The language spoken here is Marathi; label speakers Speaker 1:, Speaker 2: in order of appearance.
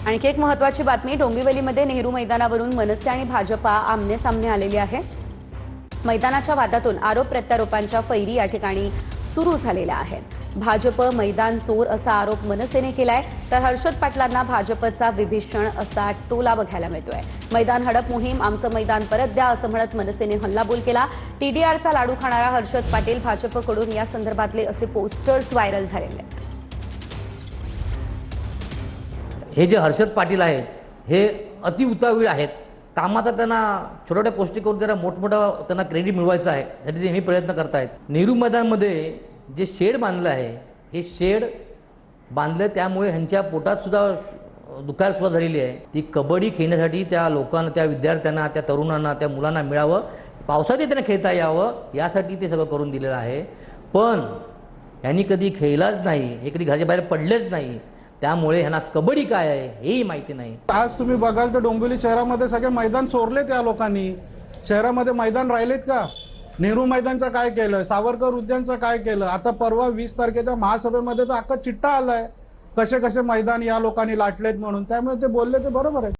Speaker 1: आणखी एक महत्त्वाची बातमी, डोंबिवलीमध्ये नेहरू मैदानावरून मनसे आणि भाजपा आमने सामने आलेली आहे। मैदानाच्या वादातून आरोप प्रत्यारोपांच्या फैरी या ठिकाणी सुरू झालेल्या आहेत। भाजप मैदान चोर असा आरोप मनसेने केलाय, तर हर्षद पाटलांना भाजपचा विभीषण असा टोला बघायला मिळतोय। मैदान हडप मोहीम, आमचं मैदान परत द्या असं म्हणत मनसेने हल्लाबोल केला। टीडीआरचा लाडू खाणारा हर्षद पाटील भाजपकडून या संदर्भातले असे पोस्टर्स व्हायरल झालेले आहेत।
Speaker 2: हे जे हर्षद पाटील आहेत हे अति उतावीळ आहेत। कामाचा त्यांना छोट्या छोट्या गोष्टी करून जरा मोठमोठा त्यांना क्रेडिट मिळवायचं आहे, यासाठी ते नेहमी प्रयत्न करतायत। नेहरू मैदानमध्ये जे शेड बांधलं आहे, हे शेड बांधलं त्यामुळे ह्यांच्या पोटात सुद्धा दुखायला सुद्धा झालेली आहे। ती कबड्डी खेळण्यासाठी त्या लोकांना, त्या विद्यार्थ्यांना, त्या तरुणांना, त्या मुलांना मिळावं, पावसातही त्यांना खेळता यावं यासाठी ते सगळं करून दिलेलं आहे। पण यांनी कधी खेळलाच नाही, हे कधी घराच्या बाहेर पडलेच नाही, त्यामुळे ह्यांना कबड्डी काय आहे हेही माहिती नाही।
Speaker 3: आज तुम्ही बघाल तर डोंबिवली शहरामध्ये सगळे मैदान चोरले त्या लोकांनी। शहरामध्ये मैदान राहिलेत का? नेहरू मैदानचं काय केलं, सावरकर उद्यानचं काय केलं? आता परवा 20 तारखेच्या महासभेमध्ये तर अख्खा चिट्टा आलाय कसे कसे मैदान या लोकांनी लाटलेत म्हणून। त्यामुळे ते बोलले ते बरोबर आहे।